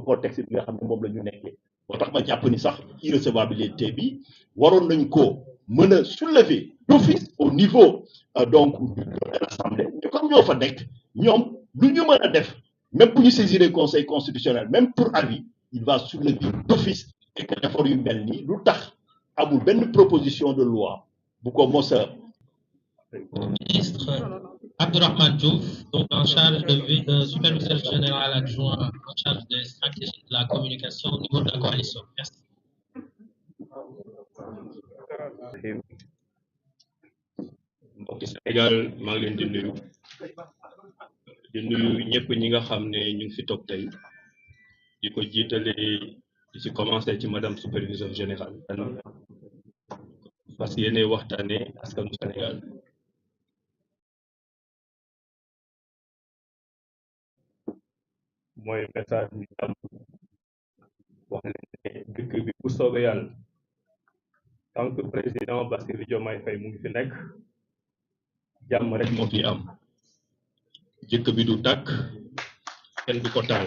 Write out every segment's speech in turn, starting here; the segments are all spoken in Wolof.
contexte bi nga xam ne moom la ñu nekkee moo tax ma jàpp ni sax irrecevabilité bi waroon nañ ko mën a soulever d'office au niveau donc de l'Assemblée te comme ñoo fa nekk ñoom lu ñu mën a def même bu ñu saisir conseil constitutionnel même pour avis il va soulever d'office et que effort yu mel nii lu tax amul benn proposition de loi bu ko mos a ministre Abdourahmane Diouf, donc en charge de superviseur général adjoint en charge des stratégies de la communication au niveau de la coalition. Merci. mbokki Sénégal maa ngi leen di nuyu ñëpp ñi nga xam ne ñu ngi fi toog tey di ko jiitale di ci commencé ci madame superviseur général parce que yéene waxtaane askanu Sénégal mooy message bi am wax leen ne dëkk bi bu soobee yàlla tant que président Bassirou Diomaye Faye mu ngi fi nekk jàmm rek moo fi am jëkk bi du tàkk kenn du ko taal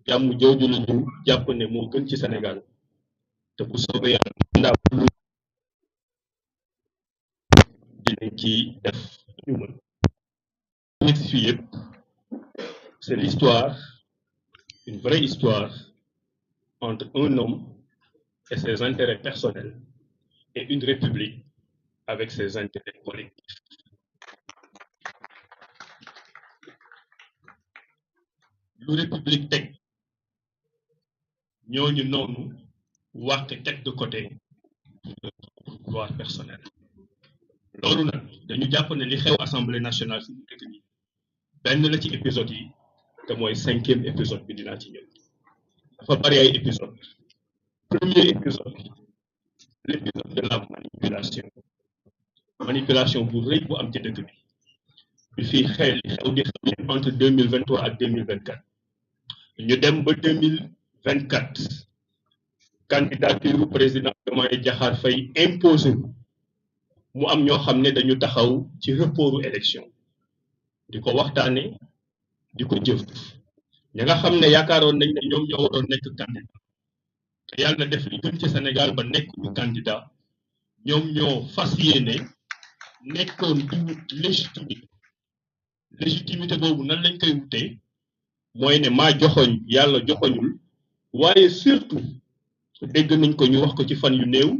jàmm jooju la ñu jàpp ne moo gën ci Sénégal te bu soobee yàlla ndax dinañ ci def ñu mën nekk fii yëpp c'est l'histoire une vraie histoire entre un homme et ses intérêts personnels et une république avec ses intérêts collectifs. Lu république teg ñooñu noonu warte teg de côté gloire personnelle loolu nag dañu jàpp ne li xew assemblée nationale fi mu nekk nii benn la ci épisode yi te mooy 5e épisode bi dinaa ci ñëw dafa bari ay épisode premier épisode l'épisode de la manipulation bu rëy bu am ci dëkk bi fii xew di xew entre 2023 ak 2024 ñu dem ba 2024 candidature président Diomaye Diakhar Faye imposé mu am ñoo xam ne dañu taxaw ci reportu élection di ko waxtaane di ko jëf ñi nga xam ne yaakaaroon nañ ne ñoom ñoo waroon nekk candidat te yàlla def li gën ci Sénégal ba nekk ñu candidat ñoom ñoo fas yéene nekkoon di wut légitimité boobu nan lañ koy wutee mooy ne maa joxoñ yàlla joxoñul waaye surtout dégg nañ ko ñu wax ko ci fan yu néew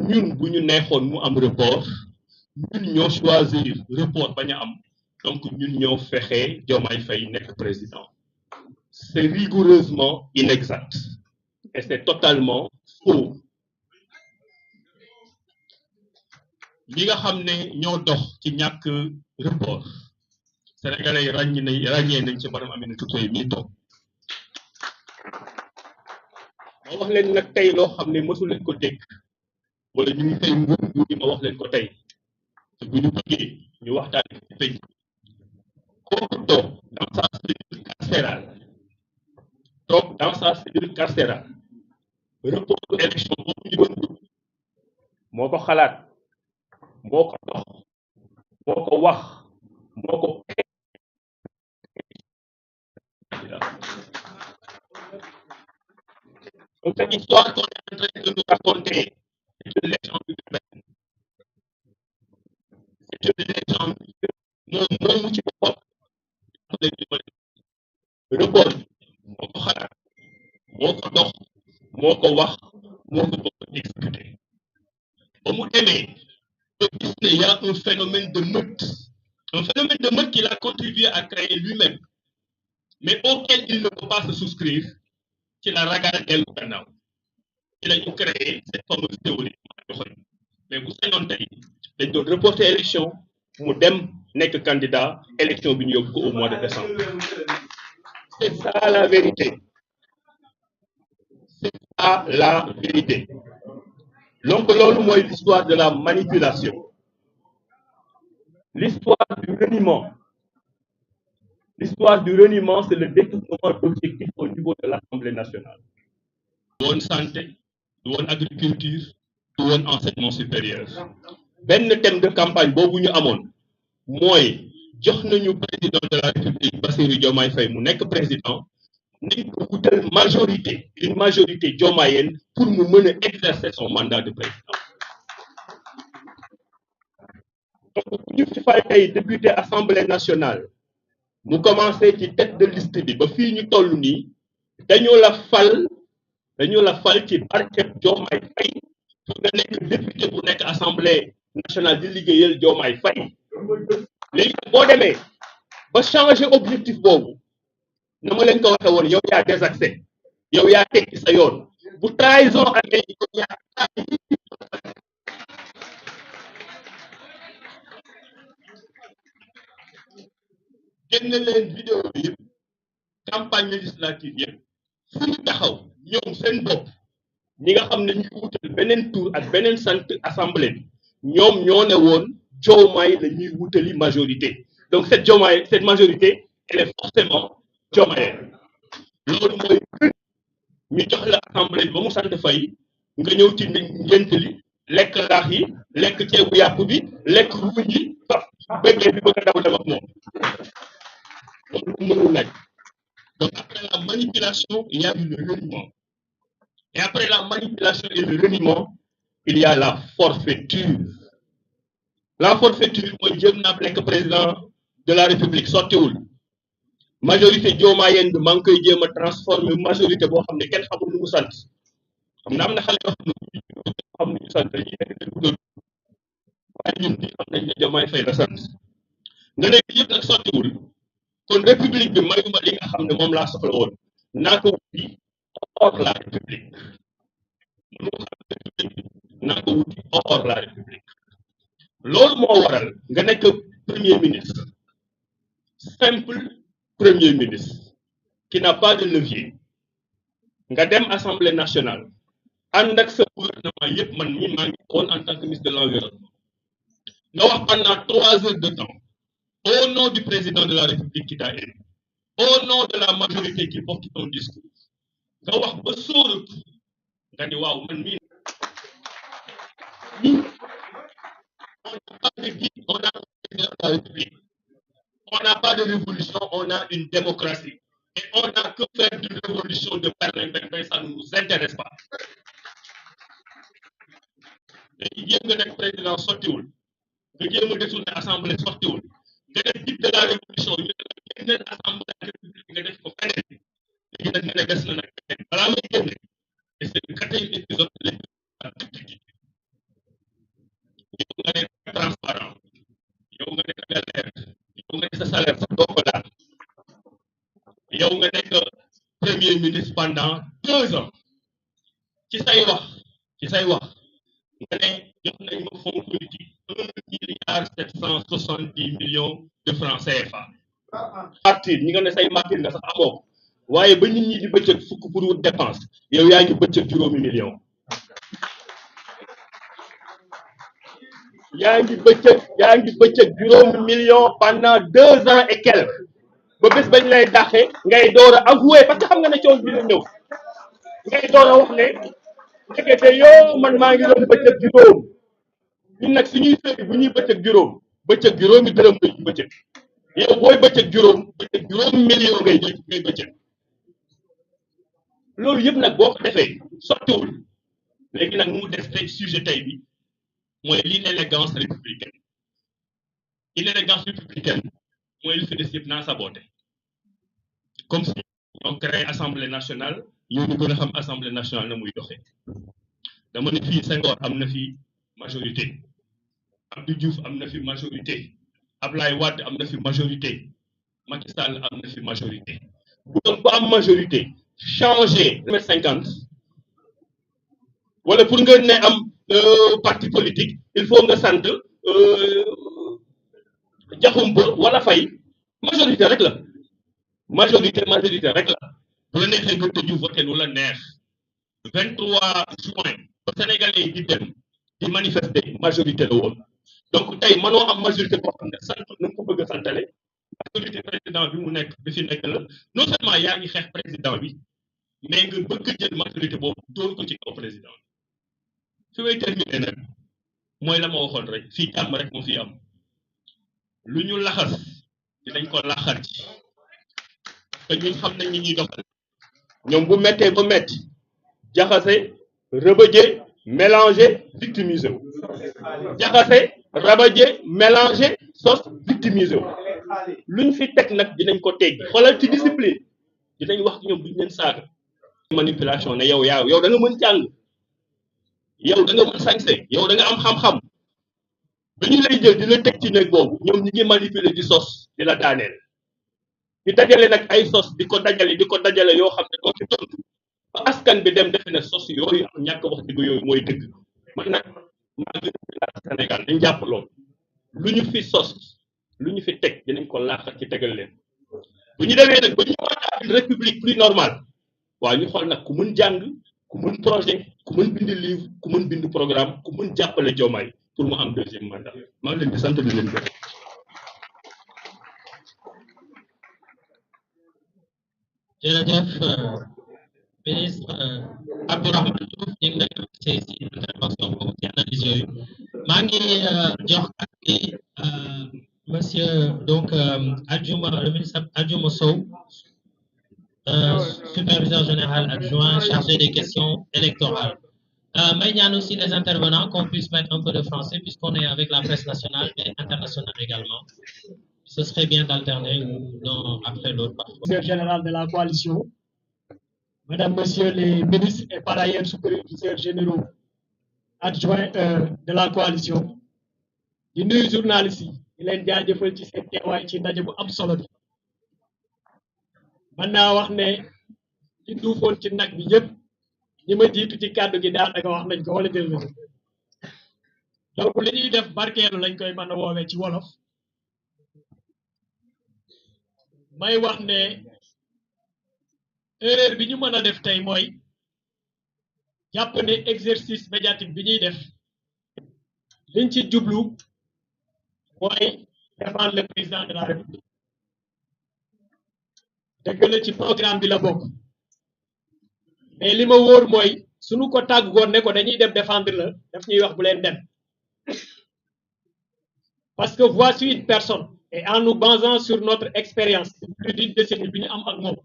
ñun bu ñu neexoon mu am report ñun ñoo choisir report bañ a am donc ñun ñoo fexe Diomaye Faye nekk président c'est rigoureusement inexact et c'est totalement faux ñi nga xam ne ñoo dox ci ñàkk report sénégalais yi ràññee nañ ci madame Aminata Touré mii toog ma wax leen nag tey loo xam ne mësu leen ko dégg wala ñu ngi koy nguur gi ma wax leen ko tey te bu ñu bëggee ñu waxtaan ci penc kooku toog dans sa cellule carcérale report élection boobu ñu doon dugg moo ko xalaat moo ko dox moo ko wax moo ko donc cette histoire qu'on est en train de nous raconter c'est une légende urbaine c'est une légende moom mu ci boppam report moo ko xalaat moo ko dox moo ko wax moo ko bëgg exécuté ba mu demee ba gis ne y a un phénomène de meute qu'il a contribué à créer lui-même mais auquel il ne peut pas se souscrire ci la ragal dellu gannaaw ci la ñu créé cette fameuse théorie mais bu sañoon tey dañ doon reporter élection mu dem nekk candidat élection bi ñu yóbbu ko au mois de décembre c'est ça la vérité c'est ça la vérité donc loolu mooy l'histoire de la manipulation l'histoire du reniement c'est le détournement d'objectifs au niveau de l'Assemblée nationale du woon santé du woon agriculture du woon enseignement supérieur benn thème de campagne boobu ñu amoon mooy jox nañu président de la République Bassirou Diomaye Faye mu nekk président nañ ko wutal majorité une majorité diomayenne pour mu mën a exercer son mandat de président. donc bu ñu fi fal tey député assemblée nationale mu commencé ci tête de liste bi ba fii ñu toll nii dañoo la fal ci barkeb Diomaye Faye pour nga nekk député bu nekk assemblée nationale di liggéeyal Diomaye Faye léegi boo demee ba changer objectif boobu na ma leen ko waxee woon yow yaa désaxé yow yaa tekki sa yoon bu trahison amee yow yaa génne leen vidéo bi yëpp campagne législative yëpp fu ñu taxaw ñoom seen bopp ñi nga xam ne ñu wutal beneen tour ak beneen sant assemblée bi ñoom ñoo ne woon Diomaye la ñuy wutali majorité donc cette majorité elle est forcément Diomaye loolu mooy ñu jox la assemblée bi ba mu sant fay nga ñëw ci ngént li lekk laax yi lekk ceebu yàpp bi lekk ruuñ yi faf bëggee bi bëgg a daw dem ak moom loolu mënul nekk. Donc après la manipulation, il y a eu le reniement. Et après la manipulation et le reniement, il y a la forfaiture. La forfaiture, moi, je n'appelle que président de la République, sortiwul. Majorité diomayenne de manque de me transformer majorité boo xam ne kenn xamul nu mu sant. Xam na am na xale yoo xam ne ñu sant yi nekk dëgg waaye ñun ñi xam nañ ne Diomaye Faye la sant. Nga nekk yëpp nag sortiwul. kon république bi mayuma li nga xam ne moom laa soxla woon naa ko wuti hors la république naa ko wuti hors la république loolu moo waral nga nekk premier ministre simple premier ministre qui n'a pas de levier nga dem assemblée nationale ànd ak sa gouvernement yëpp man mii maa ngi woon en tant que ministre de l'environnement nga wax pendant 3 heures de temps au nom du président de la République qui t'a élu, au nom de la majorité qui porte ton discours, nga wax ba sóorat nga ni waaw man mii on n'a pas de guide, on a un président de la République, on n'a pas de révolution, on a une démocratie et on n'a que faire d'une révolution de perlimpinpin, ça ne nous intéresse pas. léegi jéem nga nekk président sortiwul nga jéem a détourné assemblée sortiwul nga def type de la révolution ñu ne la assemblée de la république nga def ko feneen léegi nag nga ne des na nag balaa may génne et c'est le 4e épisode de l'épisode yow nga nekk transparent yow nga nekk alerte yow nga nekk sa salaire sax doo ko daal yow nga nekk premier ministre pendant 2 ans ci say wax nga ne jox nañ ma fonds politique 1,770 milliard de francs CFA. martyr ñi nga ne say martyr nga sax amoo ko waaye ba nit ñi di bëccëg fukk pour wut dépense yow yaa ngi bëccëg juróomi million. yaa ngi bëccëg juróomi million pendant 2 ans et quelques ba bés bañ lay dàqee ngay door a avouer parce que xam nga ne coow bi la ñëw ngay door a wax ne ndekete yow man maa ngi doon bëccëg juróom ñun nag suñuy sëy bu ñuy bëccëg juróomi dërëm ngay bëccëg yow booy bëccëg juróom million ngay bëccëg loolu yëpp nag boo ko defee sottiwul léegi nag mu des tey sujet tey bi mooy l'inélégance républicaine mooy li fi des yëpp naa saboté comme si ñoo créé assemblée nationale yow ñu gën a xam assemblée nationale na muy doxee dama ne fii Senghor am na fi majorité Abdou Diouf am na fi majorité Ablaye Wade am na fi majorité Macky Sall am na fi majorité bu doon bu am majorité changer 50 wala pour nga ne am parti politique il faut nga sant Diakhoumpa wala Faye majorité rek la majorité rek la bu la neexee nga tëju voté lu la neex 23 juin Sénégalais yi di dem di manifester majorité la woon donc tey mënoo am majorité boo xam ne sant na ko bëgg a santale majorité président bi mu nekk bi fi nekk la non seulement yaa ngi xeex président bi mais nga bëgg jël majorité boobu dóor ko ci kaw président bi fi may terminer nag mooy la ma waxoon rek fii jàmm rek moo fi am lu ñu laxas dinañ ko laxar ci parce que ñun xam nañ ni ñuy doxal ñoom bu méttee ba métti jaxase rebëjee mélanger victimiser wu jaxase rabajee mélanger sos victimiser wu luñ fi teg nag dinañ ko teggi xoolal ci discipline dinañ wax ñoom duñ leen saaga manipulation ne yow da nga mën jàng yow da nga mën sañse yow da nga am xam-xam ba ñu lay jël di la teg ci nekk boobu ñoom ñi ngi manipuler di sos di la daaneel di dajale nag ay sos di ko dajale yoo xam ne doo ci tontu ba askan bi dem defe ne sos yooyu ñàkk wax dëgg yooyu mooy dëgg man nag maa ngi Sénégal dañ jàpp loolu lu ñu fi sos lu ñu fi teg dinañ ko laaxal ci tegal leen bu ñu demee nag ba ñu war une république plus normale waaw ñu xool nag ku mën jàng ku mën projet ku mën bind livre ku mën bind programme ku mën jàppale Diomaye pour mu am deuxième mandat maa ngi leen di sant di leen gërëm. jërëjëf ministre Abdourahmane Diouf ñu ngi lay remercier ci intervention boobu ci analyse yooyu maa ngi jox ak monsieur donc Adjouma le ministre Adjouma Sow superviseur général adjoint chargé des questions électorales. Mais il y a aussi les intervenants qu'on puisse mettre un peu de français puisqu'on est avec la presse nationale et internationale également. Ce serait bien d'alterner ou l'un après l'autre parfois. Superviseur général de la coalition, Madame, Monsieur les ministres et par ailleurs superviseurs généraux adjoints de la coalition, di nuyu journalistes yi di leen jaajëfal ci seen teewaay ci ndaje bu am solo bi mën naa wax ne ci duufoon ci nag bi yëpp ñi ma jiitu ci kàddu gi daanaka wax nañ ko wala jël na donc li ñuy def barkeelu lañ koy mën a woowee ci wolof may wax ne erreur bi ñu mën a def tey mooy jàpp ne exercice médiatique bi ñuy def liñ ci jublu mooy défendre le président de la République dëgg la ci programme bi la bokk mais li ma wóor mooy suñu ko tàggoon ne ko dañuy dem défendre la daf ñuy wax bu leen dem parce que voici une personne et en nous basant sur notre expérience de plus d'une décennie bi ñu am ak moom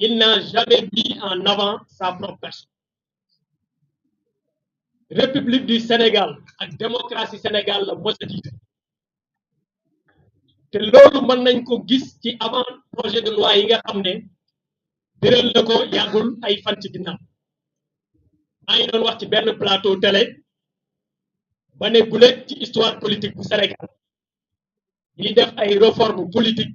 il n'a jamais mis en avant sa propre personne. République du Sénégal ak démocratie Sénégal la mos a jiite te loolu mën nañ ko gis ci avant projet de loi yi nga xam ne biral na ko yàggul ay fan ci ginnaaw maa ngi doon wax ci benn plateau télé ba ne gulet ci histoire politique bu Sénégal ñuy def ay réforme politique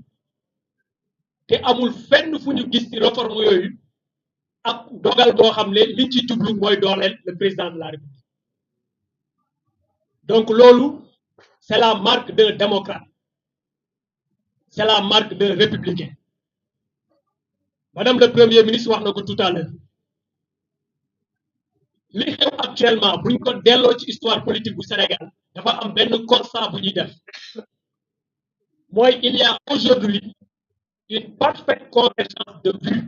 te amul fenn fu ñu gis ci réforme yooyu ak dogal boo xam ne liñ ci jublu mooy dooleel le président de la République donc loolu c'est la marque d'un démocrate c'est la marque d'un républicain madame le premier ministre wax na ko tout à l'heure li xew actuellement buñ ko delloo ci histoire politique bu Sénégal dafa am benn constat bu ñuy def mooy il y a aujourd'hui une parfaite convergence de vues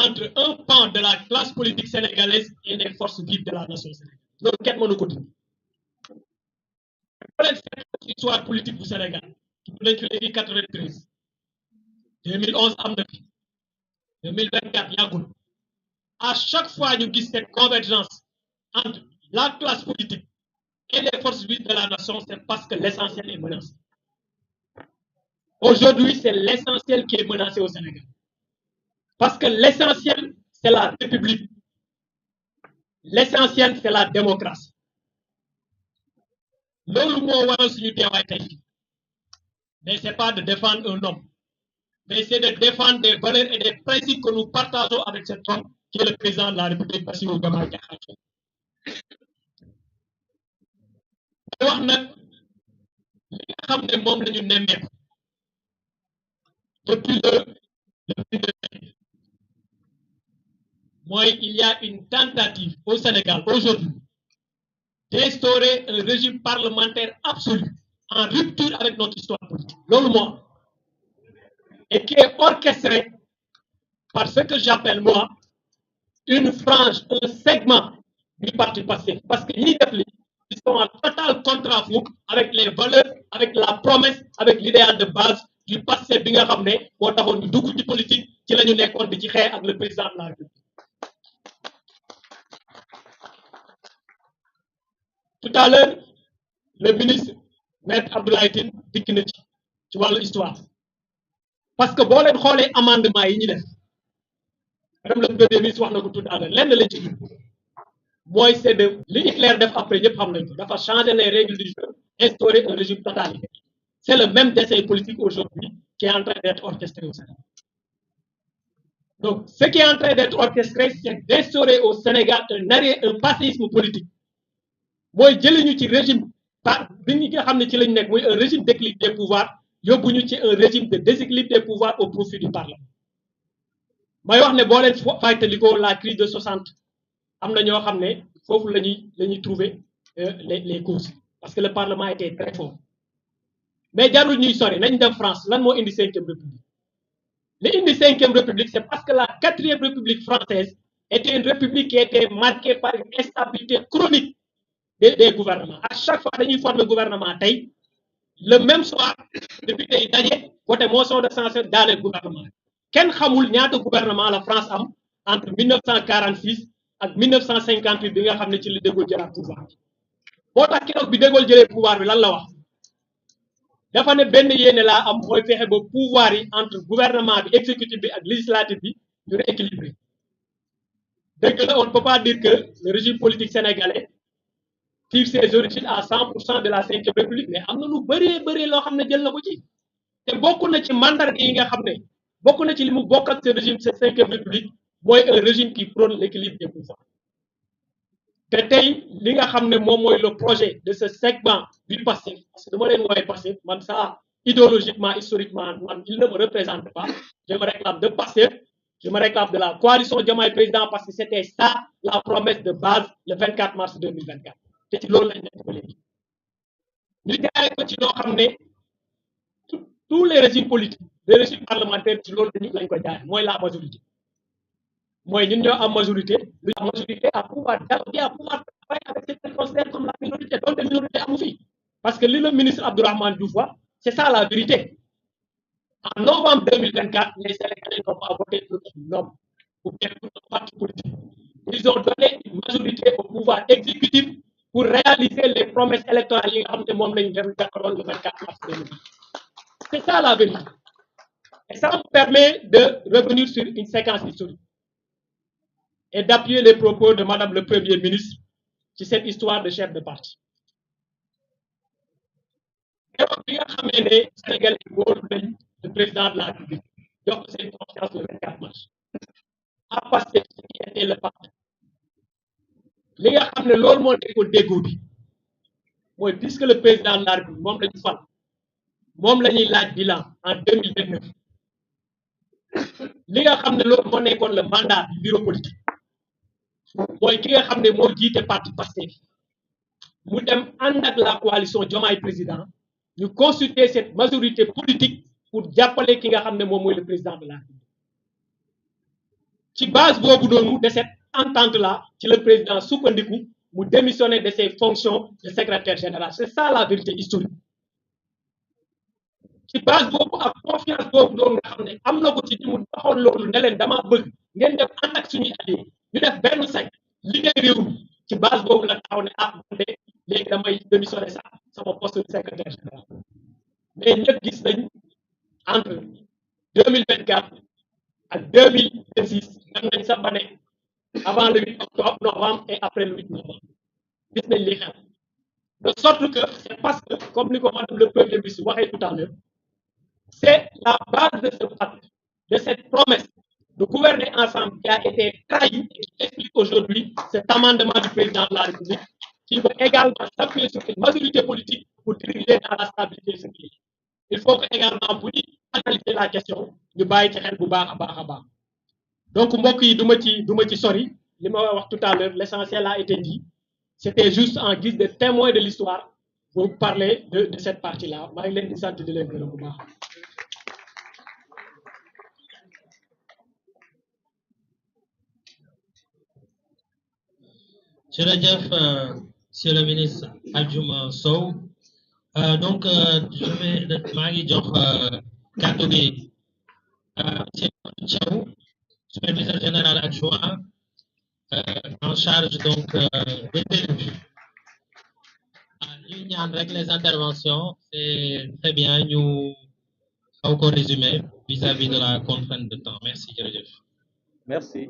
entre un pan de la classe politique sénégalaise et les forces vives de la nation sénégalaise loolu kenn mënu ko dindi histoire politique bu Sénégal nañ fi léegi 93 2011 am na fi 2024 yàggul à chaque fois ñu gis cette convergence entre la classe politique et les forces vives de la nation c'est parce que l'essentiel est menacé aujourd'hui c'est l'essentiel qui est menacé au Sénégal parce que l'essentiel c'est la République l'essentiel c'est la démocratie loolu moo waral suñu teewaay tey mais c'est pas de défendre un homme mais c'est de défendre des valeurs et des principes que nous partageons avec cet homme qui est le président de la République Bassirou Diomaye Diakhar Faye wax nag li nga xam ne moom la ñu nemmeeku depuis mooy il y a une tentative au Sénégal aujourd'hui d'instaurer un régime parlementaire absolu en rupture avec notre histoire politique loolu moo et qui est orchestré par ce que j'appelle moi une frange un segment du parti Pastef parce que ñiy def li sont en total contre-coup avec les valeurs, avec la promesse, avec l'idéal de base du passé bi nga xam ne moo taxoon ñu dugg ci politique ci la ñu nekkoon di ci xeex ak le président de la République. Tout à l'heure le ministre Maître Abdoulaye Tine dikk na ci wàllu histoire parce que boo leen xoolee amendement yi ñu def madame le premier ministre wax na ko tout à l'heure lenn la ci mooy c'est de li Hitler def après ñëpp xam nañ ko dafa changer les règles du jeu, instaurer un régime totalitaire. C'est le même dessin politique aujourd'hui qui est en train d'être orchestré au Sénégal. Donc, ce qui est en train d'être orchestré, c'est d'instaurer au Sénégal un passéisme politique. Moi, je régime, un régime d'équilibre des pouvoirs, un régime de déséquilibre des pouvoirs au profit du Parlement. La crise de 60, il faut trouver les causes. Parce que le Parlement était très fort. Mais jarul ñuy sori nañ dem France lan moo indi 5e république li indi 5e république c'est parce que la 4e république française était une république qui était marquée par une instabilité chronique des gouvernements. À chaque fois dañuy former gouvernement tey le même soir député yi daje voté motion de censure dans le gouvernement kenn xamul ñaata gouvernement la France am entre 1946 ak 1958 bi nga xam ne ci li De Gaulle jëlaat pouvoir moo tax keroog bi De Gaulle jëlee pouvoir bi lan la wax dafa ne benn yéene laa am mooy fexe ba pouvoir yi entre gouvernement bi exécutif bi ak législatif bi ñu rééquilibré dëgg la on ne peut pas dire que le régime politique sénégalais tire ses origines à 100% de la 5e république mais am na lu bëree loo xam ne jël na ko ci te bokk na ci mandarga yi nga xam ne bokk na ci li mu bokk ak ce régime cette 5e république mooy un régime qui prône l'équilibre des pouvoirs te tey li nga xam ne moom mooy le projet de ce segment du passé parce que dama leen woowee passé man ça idéologiquement historiquement man il ne me représente pas je me réclame de passé je me réclame de la coalition Diomaye Président parce que c'était ça la promesse de base le 24 mars 2024 te ci loolu lañ nekk ba léegi ñu jaaree ko ci loo xam ne tous les régimes politiques les régimes parlementaires ci loolu lañ ko jaaree mooy la majorité mooy ñun ñoo am majorité la majorité à pouvoir dialoguer à pouvoir travailler avec ce qu'on considère comme la minorité donc la minorité amu fi parce que li le ministre Abdourahmane Diouf wax c'est ça la vérité en novembre 2024 les Sénégalais n'ont pas voté pour un homme ou bien pour un parti politique ils ont donné une majorité au pouvoir exécutif pour réaliser les promesses électorales yi nga xam ne moom lañu def d'accord le 24 mars 2020 c'est ça la vérité et ça nous permet de revenir sur une séquence historique et d'appuyer les propos de Madame le Premier ministre sur cette histoire de chef de parti. Le président de la République, donc c'est une confiance le 24 mars, a passé ce qui était le pacte. Les gars, comme le lol monde est dégoûté. Moi, puisque le président de la République, mom lañu fal, mom lañuy laaj bilan en 2029. Les gars, comme le lol monde est le mandat du bureau politique. Moi, ki nga xam ne moo jiite parti Pastef mu dem ànd ak la coalition Diomaye Président ñu consulter cette majorité politique pour jàppale ki nga xam ne moom mooy le président de la République ci base boobu noonu de cette entente là ci le président sukkandiku mu démissionner de ses fonctions de secrétaire général c'est ça la vérité historique ci base boobu ak confiance boobu noonu nga xam ne am na ko ci ñi mu taxoon loolu ne leen damaa bëgg ngeen def ànd ak suñuy alliés ñu def benn sañ liggéey réew mi ci base boobu la taxaw ne ah man de léegi damay démissionner sax sama poste de secrétaire général mais ñëpp gis nañ entre 2024 ak 2026 dem nañ sax ba ne avant le 8 octobre novembre et après le 8 novembre gis nañ li xew de sorte que c'est parce que comme ni ko madame le premier ministre waxee tout à l'heure c'est la base de ce pacte de cette promesse de gouverner ensemble qui a été trahi et qui explique aujourd'hui cet amendement du président de la République qui veut également s'appuyer sur une majorité politique pour diriger dans la stabilité de ce pays. Il faut que également pour analyser la question ñu bàyyi ci xel bu baax a baax. Donc mbokk yi du ma ci sori li ma wax tout à l'heure l'essentiel a été dit c'était juste en guise de témoin de l'histoire pour parler de cette partie-là maa ngi leen di sant di leen gërëm bu baax. Jërëjëf, Monsieur le ministre. Adjuma Sow. Donc, je vais maa ngi jox kàddu gi monsieur Thiaw, superviseur général adjoint en charge donc des élus. Ñu ñaan rek les interventions, c'est très bien ñu xaw ko résumer vis-à-vis de la contrainte de temps. Merci jërëjëf. Merci.